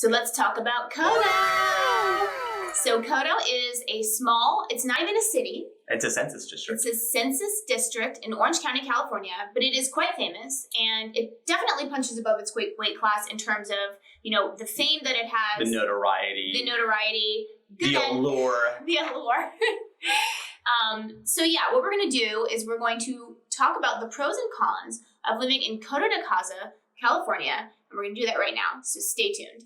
So let's talk about Coto. So Coto is a small, it's not even a city. It's a census district. It's a census district in Orange County, California, but it is quite famous, and it definitely punches above its weight class in terms of, you know, the fame that it has. The notoriety. The allure. The allure. So yeah, what we're going to do is we're going to talk about the pros and cons of living in Coto de Caza, California, and we're going to do that right now, so stay tuned.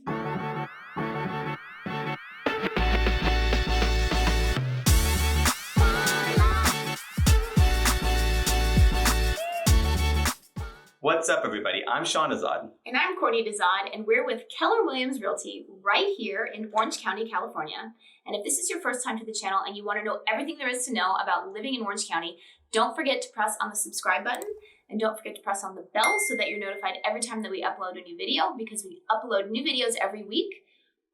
What's up, everybody? I'm Dezahd. And I'm Dezahd, and we're with Keller Realty right here in Orange County, California. And if this is your first time to the channel and you want to know everything there is to know about living in Orange County, don't forget to press on the subscribe button, and don't forget to press on the bell so that you're notified every time that we upload a new video, because we upload new videos every week,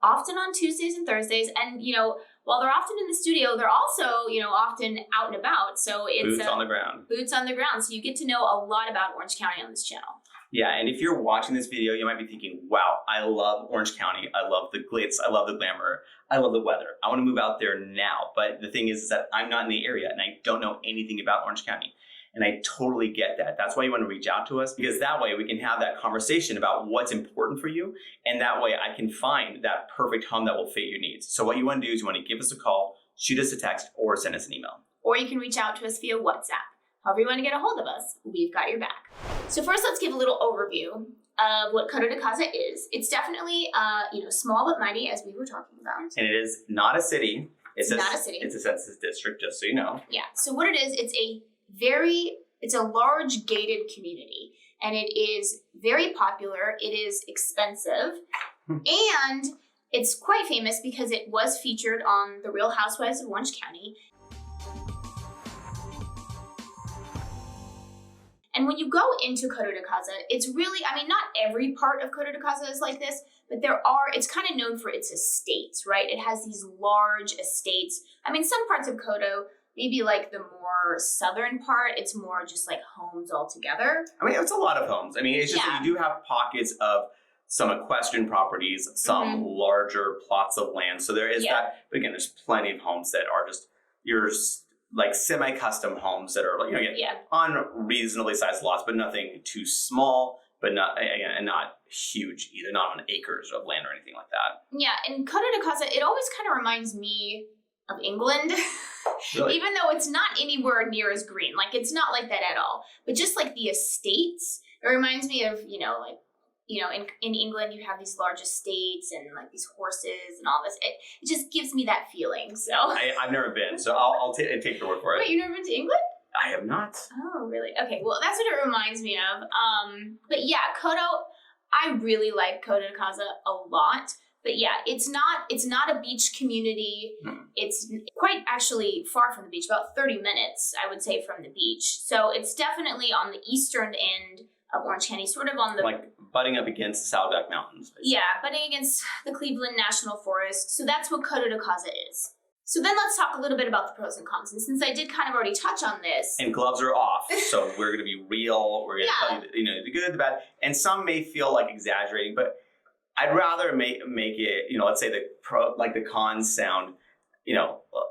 often on Tuesdays and Thursdays. And, you know, while they're often in the studio, they're also, you know, often out and about. So it's boots on the ground. Boots on the ground. So you get to know a lot about Orange County on this channel. Yeah, and if you're watching this video, you might be thinking, wow, I love Orange County. I love the glitz. I love the glamour. I love the weather. I want to move out there now. But the thing is that I'm not in the area and I don't know anything about Orange County. And I totally get that. That's why you want to reach out to us, because that way we can have that conversation about what's important for you. And that way I can find that perfect home that will fit your needs. So what you want to do is you want to give us a call, shoot us a text, or send us an email. Or you can reach out to us via WhatsApp. However you want to get a hold of us, we've got your back. So first, let's give a little overview of what Coto de Caza is. It's definitely, small but mighty, as we were talking about. And it is not a city. It's not a city. It's a census district, just so you know. Yeah. So what it is, it's a large gated community, and it is very popular. It is expensive, and it's quite famous because it was featured on The Real Housewives of Orange County. And when you go into Coto de Caza, it's really, not every part of Coto de Caza is like this, but it's kind of known for its estates, right? It has these large estates. Some parts of Coto, maybe like the more southern part, it's more just like homes all together. It's a lot of homes. It's just that you do have pockets of some equestrian properties, some larger plots of land. So there is that, but again, there's plenty of homes that are just like semi-custom homes that are on reasonably sized lots, but nothing too small, but not huge either, not on acres of land or anything like that. Yeah, and Coto de Caza, it always kind of reminds me of England. Really? Even though it's not anywhere near as green. Like, it's not like that at all. But just like the estates, it reminds me of, in England you have these large estates and like these horses and all this. It just gives me that feeling. So I've never been, so I'll take your word for it. Wait, you've never been to England? I have not. Oh, really? Okay, well, that's what it reminds me of. But yeah, Coto, I really like Coto de Caza a lot. But yeah, it's not a beach community. It's quite actually far from the beach, about 30 minutes, I would say, from the beach. So it's definitely on the eastern end of Orange County, sort of on the... Like butting up against the Saddleback Mountains. Basically. Yeah, butting against the Cleveland National Forest. So that's what Coto de Caza is. So then let's talk a little bit about the pros and cons. And since I did kind of already touch on this... And gloves are off, so we're going to be real. We're going to tell you, the good, the bad. And some may feel like exaggerating, but I'd rather make it, let's say the cons sound,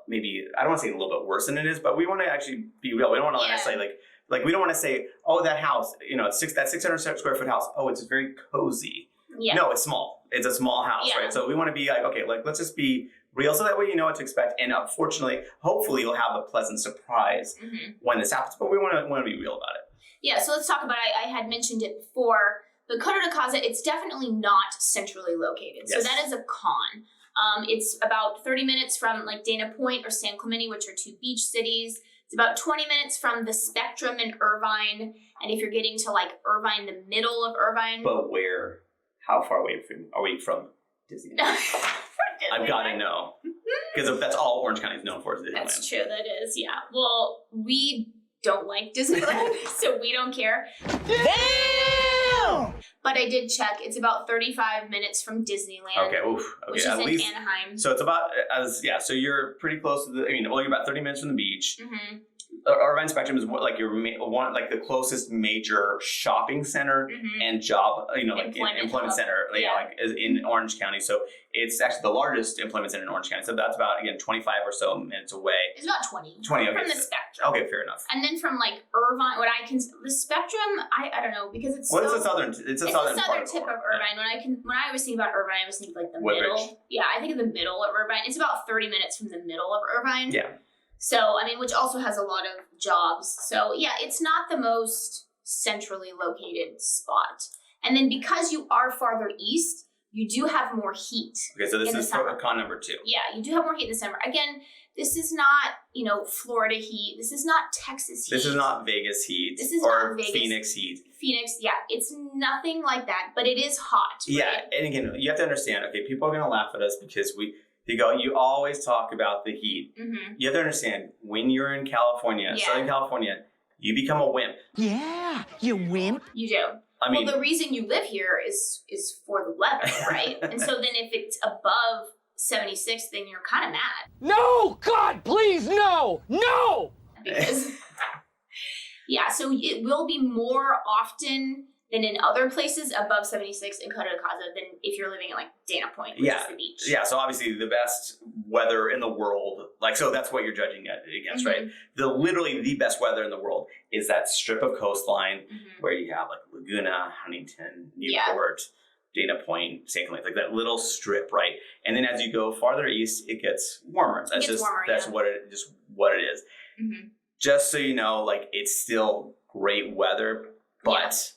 maybe, I don't want to say a little bit worse than it is, but we want to actually be real. We don't want to necessarily like we don't want to say, oh, that house, that 600 square foot house, oh, it's very cozy. Yeah. No, it's small. It's a small house, right? So we want to be like, okay, let's just be real, so that way you know what to expect. And hopefully you'll have a pleasant surprise when this happens, but we want to be real about it. Yeah, so let's talk about it. I had mentioned it before. But Coto de Caza, it's definitely not centrally located. Yes. So that is a con. It's about 30 minutes from like Dana Point or San Clemente, which are two beach cities. It's about 20 minutes from the Spectrum in Irvine. And if you're getting to like Irvine, the middle of Irvine. But how far away are we from Disneyland? I've got to know. Because that's all Orange County is known for is Disneyland. That's true, that is, yeah. Well, we don't like Disneyland, so we don't care. Damn! But I did check. It's about 35 minutes from Disneyland. Okay, which is in Anaheim. So it's about, so you're pretty close to you're about 30 minutes from the beach. Irvine Spectrum is what, like your one, like the closest major shopping center and job, like employment center, like is in Orange County. So it's actually the largest employment center in Orange County. So that's about, again, 25 or so minutes away. It's about 20. 20, okay. From the Spectrum. Okay, fair enough. And then from like Irvine, the Spectrum, I don't know, because it's the southern, it's the southern tip of Irvine. When I always think about Irvine, I always think like the middle. Yeah, I think of the middle of Irvine. It's about 30 minutes from the middle of Irvine. Yeah. So, I mean, which also has a lot of jobs. So, yeah, it's not the most centrally located spot. And then because you are farther east, you do have more heat. Okay, so this is con number 2. Yeah, you do have more heat in the summer. Again, this is not, Florida heat. This is not Texas heat. This is not Vegas heat. This is or not Vegas. Phoenix heat. Phoenix, yeah, it's nothing like that, but it is hot. Right? Yeah, and again, you have to understand, okay, people are going to laugh at us because you always talk about the heat. Mm-hmm. You have to understand, when you're in California, Southern California, you become a wimp. Yeah, you wimp. You do. I mean, the reason you live here is for the weather, right? And so then if it's above 76, then you're kind of mad. No, God, please, no, no! Because, so it will be more often than in other places above 76 in Coto de Caza than if you're living in like Dana Point, which is the beach. Yeah, so obviously the best weather in the world, so that's what you're judging it against, right? Literally the best weather in the world is that strip of coastline where you have like Laguna, Huntington, Newport, Dana Point, St. Clair, like that little strip, right? And then as you go farther east, it gets warmer. That's what it is. Mm-hmm. Just so you know, like it's still great weather, but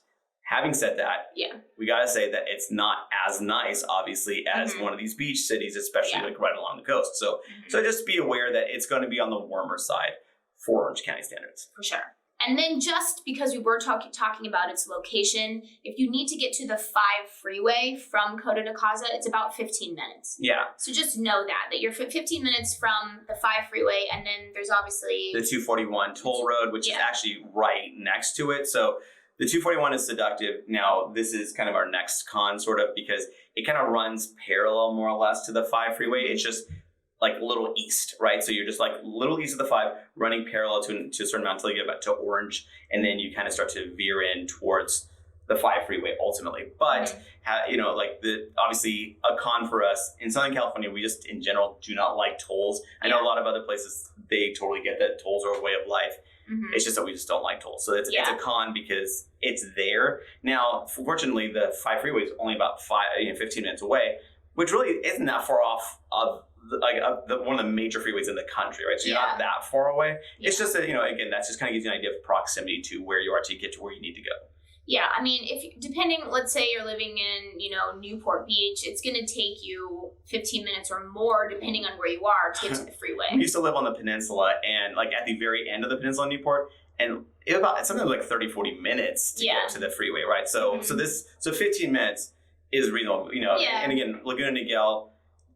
having said that, we gotta say that it's not as nice, obviously, as one of these beach cities, especially like right along the coast. So just be aware that it's going to be on the warmer side for Orange County standards. For sure. And then just because we were talking about its location, if you need to get to the 5 freeway from Coto de Caza, it's about 15 minutes. Yeah. So just know that you're 15 minutes from the 5 freeway, and then there's obviously the 241 toll road, which is actually right next to it. So the 241 is seductive. Now, this is kind of our next con, sort of, because it kind of runs parallel, more or less, to the 5 freeway. It's just like a little east, right? So you're just like a little east of the 5, running parallel to a certain amount until you get back to Orange, and then you kind of start to veer in towards the 5 freeway ultimately. But, obviously a con for us in Southern California, we just in general do not like tolls. I know a lot of other places, they totally get that tolls are a way of life. Mm-hmm. It's just that we just don't like tolls. So it's a con because it's there. Now, fortunately, the 5 freeway is only about 15 minutes away, which really isn't that far off of one of the major freeways in the country, right? So you're not that far away. Yeah. It's just that, again, that's just kind of gives you an idea of proximity to where you are to get to where you need to go. Yeah, I mean, let's say you're living in, Newport Beach, it's going to take you 15 minutes or more, depending on where you are, to get to the freeway. We used to live on the peninsula, and like at the very end of the peninsula in Newport, and it's something like 30, 40 minutes to get to the freeway, right? So so 15 minutes is reasonable, and again, Laguna Niguel,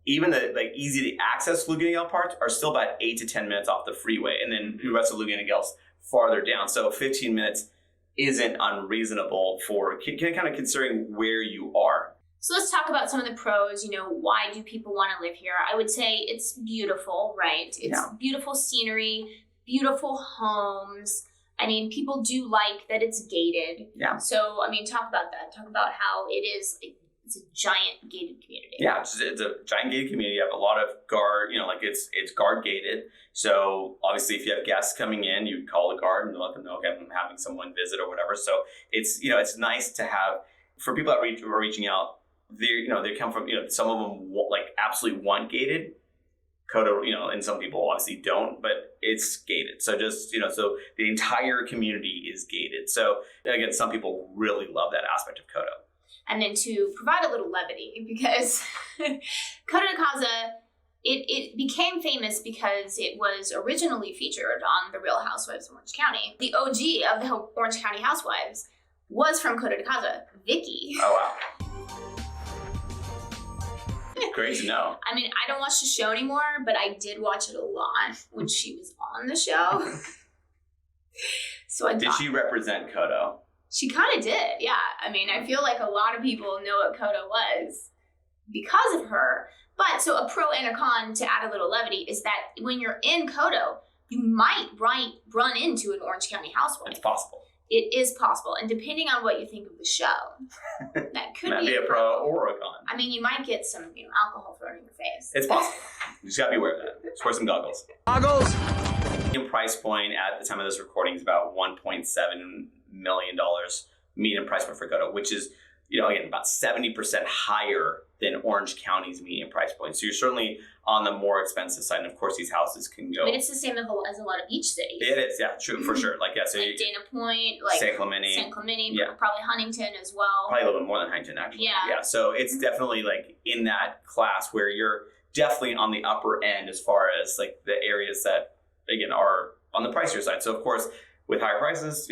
even the easy to access Laguna Niguel parts are still about 8 to 10 minutes off the freeway, and then the rest of Laguna Niguel's farther down. So 15 minutes isn't unreasonable for kind of considering where you are. So let's talk about some of the pros. Why do people want to live here? I would say it's beautiful, right? It's beautiful scenery, beautiful homes. I mean, people do like that it's gated. Yeah. So, I mean, talk about that. Talk about how it is. It's a giant gated community. Yeah, it's a giant gated community. You have a lot of guard, it's guard gated. So obviously if you have guests coming in, you call the guard and let them know, okay, I'm having someone visit or whatever. So it's, it's nice to have, for people that are reaching out, they come from, some of them absolutely want gated. Coto, and some people obviously don't, but it's gated. So just, so the entire community is gated. So again, some people really love that aspect of Coto. And then to provide a little levity, because Coto de Caza, it became famous because it was originally featured on The Real Housewives of Orange County. The OG of the Orange County Housewives was from Coto de Caza, Vicky. Oh, wow. Great to know. I mean, I don't watch the show anymore, but I did watch it a lot when she was on the show. Did she represent Coto? She kind of did, yeah. I mean, I feel like a lot of people know what Coto was because of her. But so a pro and a con, to add a little levity, is that when you're in Coto, you might run into an Orange County housewife. It's possible. It is possible. And depending on what you think of the show, that could be a pro or a con. I mean, you might get some alcohol thrown in your face. It's possible. You just got to be aware of that. Just wear some goggles. Goggles. The price point at the time of this recording is about $1.7 million median price point for Coto, which is, again, about 70% higher than Orange County's median price point. So you're certainly on the more expensive side. And of course, these houses can go. I mean, it's the same as a lot of beach cities. It is, yeah, true, for sure. So like Dana Point, like San Clemente, yeah. Probably Huntington as well. Probably a little bit more than Huntington, actually. Yeah. So it's definitely like in that class where you're definitely on the upper end as far as like the areas that, again, are on the pricier side. So of course, with higher prices,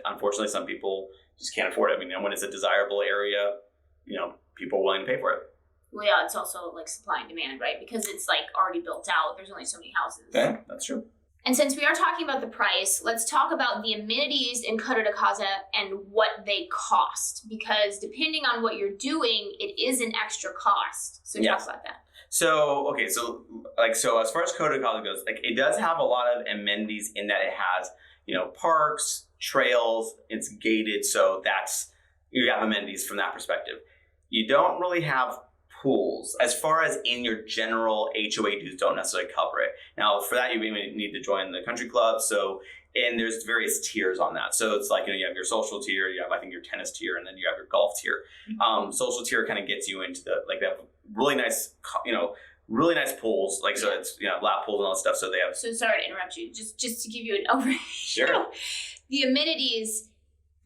unfortunately, some people just can't afford it. I mean, when it's a desirable area, people are willing to pay for it. Well, yeah, it's also like supply and demand, right? Because it's like already built out. There's only so many houses. Okay, that's true. And since we are talking about the price, let's talk about the amenities in Coto de Caza and what they cost. Because depending on what you're doing, it is an extra cost. So talk about that. So as far as Coto de Caza goes, like it does have a lot of amenities in that it has, parks, trails, it's gated, so you have amenities from that perspective. You don't really have pools. As far as in your general HOA dues don't necessarily cover it. Now, for that, you need to join the country club. And there's various tiers on that. So it's like, you have your social tier, you have, I think, your tennis tier, and then you have your golf tier. Mm-hmm. Social tier kind of gets you into they have really nice, really nice pools. So it's, lap pools and all that stuff. So they have. So sorry to interrupt you. Just to give you an overview. Sure. The amenities,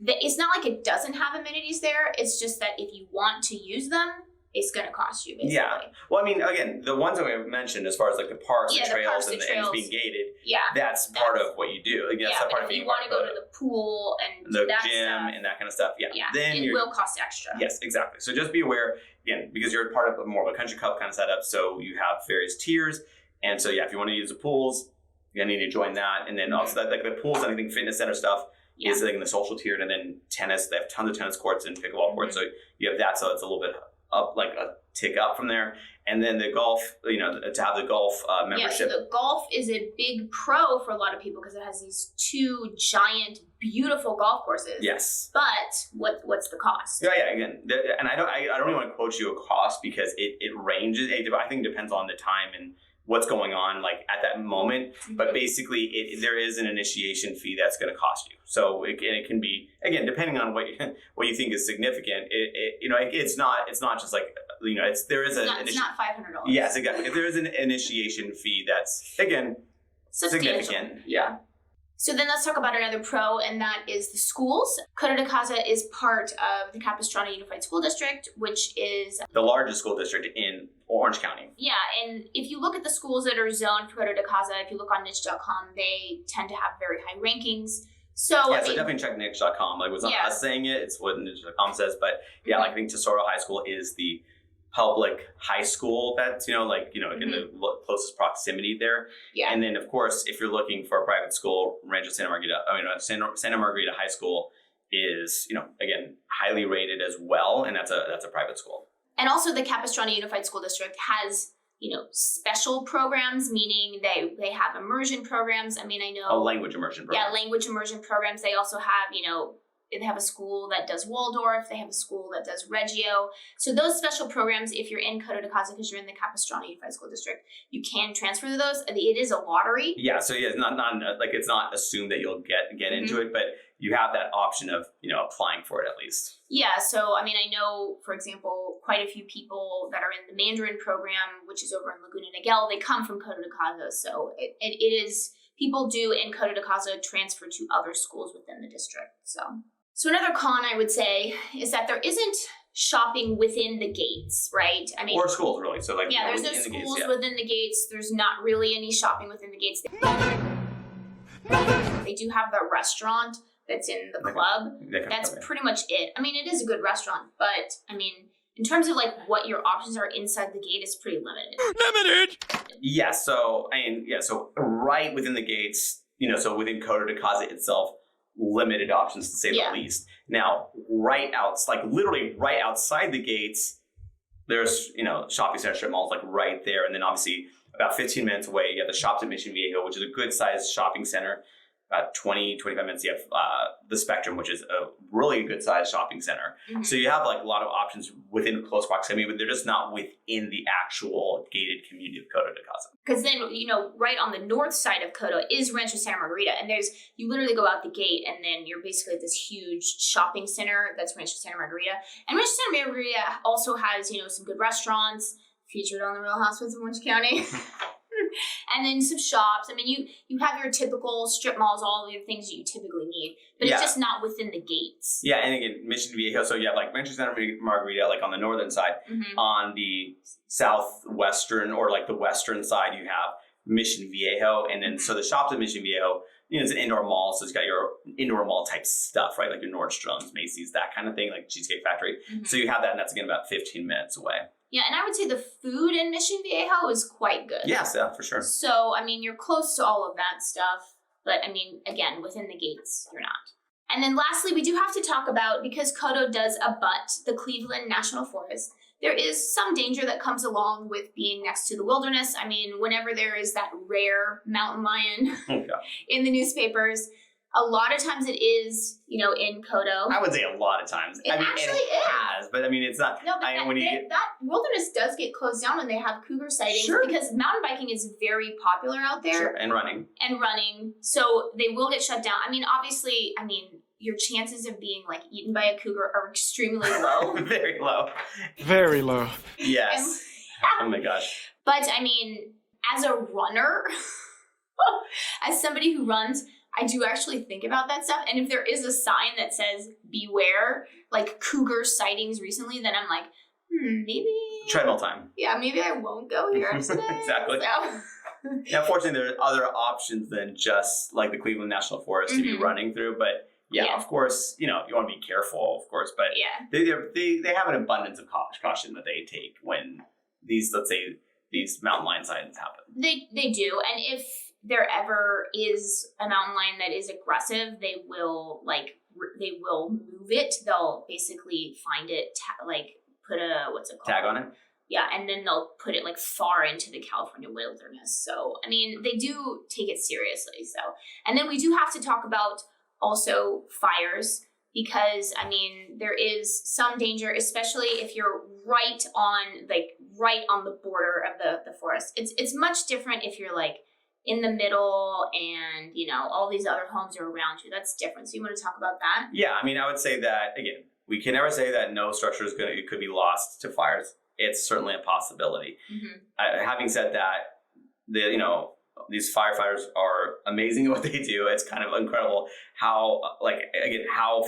it's not like it doesn't have amenities there. It's just that if you want to use them, it's going to cost you, basically. Yeah. Well, I mean, again, the ones that we mentioned as far as like the parks, the trails, and it's being gated, that's part of what you do. Again, that's part of if you want to go to the pool and the that gym stuff, and that kind of stuff, then it will cost extra. Yes, exactly. So just be aware, again, because you're part of more of a country club kind of setup, so you have various tiers. And so, if you want to use the pools, you need to join that. And then also, like the pools, anything fitness center stuff, is like in the social tier. And then tennis, they have tons of tennis courts and pickleball courts. So you have that, so it's a little bit up, like a tick up from there. And then the golf, to have the golf membership. Yeah, so the golf is a big pro for a lot of people because it has these two giant, beautiful golf courses. Yes. But what's the cost? Yeah. Again, and I don't really want to quote you a cost because it ranges. I think it depends on the time and what's going on like at that moment. Mm-hmm. But basically, there is an initiation fee that's going to cost you. So it can be, again, depending on what you think is significant. It's not just like. It's not $500. Yes, exactly. If there is an initiation fee, that's again significant. Yeah. So then let's talk about another pro, and that is the schools. Coto de Caza is part of the Capistrano Unified School District, which is the largest school district in Orange County. Yeah, and if you look at the schools that are zoned for Coto de Caza, if you look on niche.com, they tend to have very high rankings. So so definitely check niche.com. Like, it was not us saying it, it's what niche.com says. But yeah, I think Tesoro High School is the public high school that's, in the closest proximity there. Yeah. And then, of course, if you're looking for a private school, Santa Margarita High School is, again, highly rated as well. And that's a private school. And also the Capistrano Unified School District has, special programs, meaning they have immersion programs. I mean, I know. Language immersion programs. Yeah, language immersion programs. They also have, they have a school that does Waldorf. They have a school that does Reggio. So those special programs, if you're in Coto de Caza because you're in the Capistrano Unified School District, you can transfer to those. It is a lottery. Yeah, so it's not like it's not assumed that you'll get into it, but you have that option of applying for it at least. Yeah, so I mean, I know, for example, quite a few people that are in the Mandarin program, which is over in Laguna Niguel. They come from Coto de Caza, so it is people do in Coto de Caza transfer to other schools within the district. So another con I would say is that there isn't shopping within the gates, right? I mean, or schools really. So like there's no schools within the gates. There's not really any shopping within the gates. They do have the restaurant that's in the club. That's pretty much it. I mean, it is a good restaurant, but I mean, in terms of like what your options are inside the gate, it's pretty limited. Yeah. So right within the gates, so within Coto de Caza itself, limited options to say the least. Now, literally right outside the gates, there's, shopping center strip malls like right there. And then obviously about 15 minutes away, you have the Shops at Mission Viejo, which is a good sized shopping center. About 20, 25 minutes, you have the Spectrum, which is a really good sized shopping center. Mm-hmm. So you have like a lot of options within close proximity, but they're just not within the actual gated community of Coto de Caza. Because then, right on the north side of Coto is Rancho Santa Margarita. And you literally go out the gate and then you're basically at this huge shopping center that's Rancho Santa Margarita. And Rancho Santa Margarita also has, some good restaurants featured on the Real Housewives of Orange County. And then some shops. I mean, you have your typical strip malls, all the things that you typically need, but it's just not within the gates. Yeah, and again, Mission Viejo, so you have like Rancho Santa Margarita, like on the northern side. Mm-hmm. On the southwestern or like the western side, you have Mission Viejo, and then so the Shops at Mission Viejo, it's an indoor mall, so it's got your indoor mall type stuff, right? Like your Nordstrom's, Macy's, that kind of thing, like Cheesecake Factory. Mm-hmm. So you have that, and that's again about 15 minutes away. Yeah, and I would say the food in Mission Viejo is quite good. Yes, yeah, for sure. So, you're close to all of that stuff, but again, within the gates, you're not. And then lastly, we do have to talk about, because Coto does abut the Cleveland National Forest, there is some danger that comes along with being next to the wilderness. Whenever there is that rare mountain lion in the newspapers, a lot of times it is, in Coto. I would say a lot of times. It has, but it's not. No, but that wilderness does get closed down when they have cougar sightings, because mountain biking is very popular out there. Sure, and running. So they will get shut down. Obviously, your chances of being like eaten by a cougar are extremely low. Very low. Very low. Yes. Oh my gosh. But as a runner, as somebody who runs, I do actually think about that stuff. And if there is a sign that says beware, like cougar sightings recently, then I'm like, maybe. Treadmill time. Yeah, maybe I won't go here today. Exactly. So. Now, fortunately, there are other options than just like the Cleveland National Forest to be running through. But yeah, of course, you want to be careful, of course. But they have an abundance of caution that they take when these, let's say, these mountain lion sightings happen. They do. And if there ever is a mountain lion that is aggressive, they will move it. They'll basically find it, put a, what's it called? Tag on it? Yeah, and then they'll put it far into the California wilderness. So, they do take it seriously. So, and then we do have to talk about also fires, because there is some danger, especially if you're right on the border of the forest. It's much different if you're in the middle and, all these other homes are around you. That's different. So you want to talk about that? Yeah, I would say that, again, we can never say that no structure could be lost to fires. It's certainly a possibility. Mm-hmm. Having said that, these firefighters are amazing at what they do. It's kind of incredible how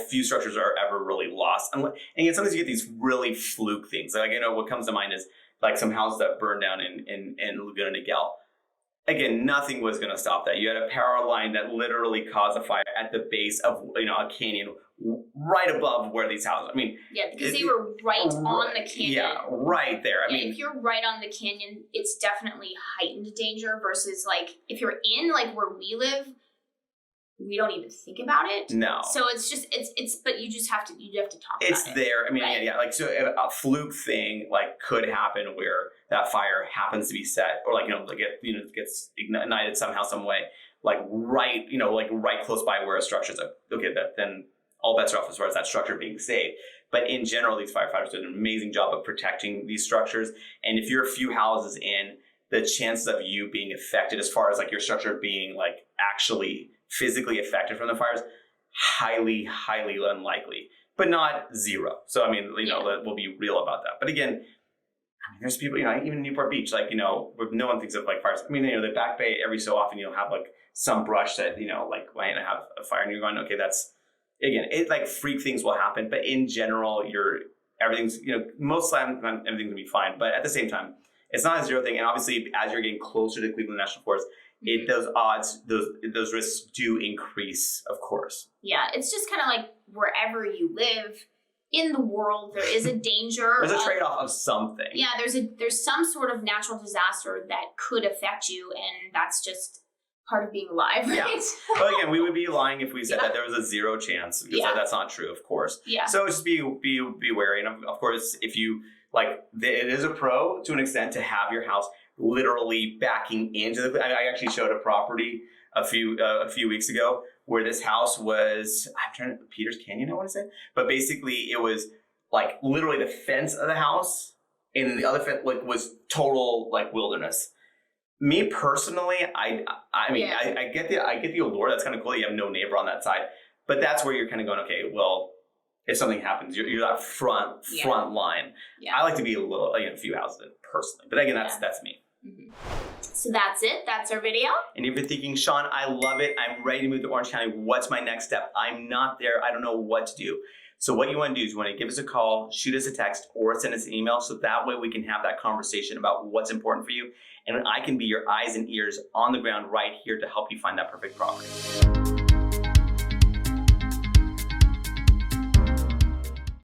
few structures are ever really lost. And again, sometimes you get these really fluke things. What comes to mind is some houses that burned down in Laguna Niguel. Again, nothing was going to stop that. You had a power line that literally caused a fire at the base of a canyon right above where these houses. Because they were right on the canyon. Yeah, right there. If you're right on the canyon, it's definitely heightened danger versus if you're in where we live, we don't even think about it. No. So it's just but you just have to talk about it. It's there. Right? So a fluke thing could happen where that fire happens to be set or gets ignited somehow, some way, right close by where a structure's then all bets are off as far as that structure being saved. But in general, these firefighters did an amazing job of protecting these structures. And if you're a few houses in, the chances of you being affected as far as your structure being actually physically affected from the fires, highly, highly unlikely, but not zero. So, we'll be real about that. But again, there's people, even in Newport Beach, no one thinks of fires. The Back Bay, every so often you'll have some brush that, might have a fire and you're going, okay, that's, again, freak things will happen. But in general, everything's, most of the time, everything's gonna be fine. But at the same time, it's not a zero thing. And obviously, as you're getting closer to Cleveland National Forest, those risks do increase, of course. Yeah, it's just kind of wherever you live in the world, there is a danger. There's a trade-off of something. Yeah, there's some sort of natural disaster that could affect you, and that's just part of being alive, right? Yeah. But again, we would be lying if we said that there was a zero chance, because that's not true, of course. Yeah. So just be wary, and of course, if you it is a pro to an extent to have your house literally backing into the. I actually showed a property a few weeks ago where this house was. I'm trying to Peters Canyon, I want to say, but basically it was like literally the fence of the house, and the other fence was total wilderness. Me personally, I get the allure. That's kind of cool that you have no neighbor on that side, but that's where you're kind of going, okay, well, if something happens, you're that front line. Yeah. I like to be a few houses in personally, but again, that's me. Mm-hmm. So that's it. That's our video. And if you're thinking, Sean, I love it. I'm ready to move to Orange County. What's my next step? I'm not there. I don't know what to do. So what you want to do is you want to give us a call, shoot us a text, or send us an email. So that way we can have that conversation about what's important for you. And I can be your eyes and ears on the ground right here to help you find that perfect property.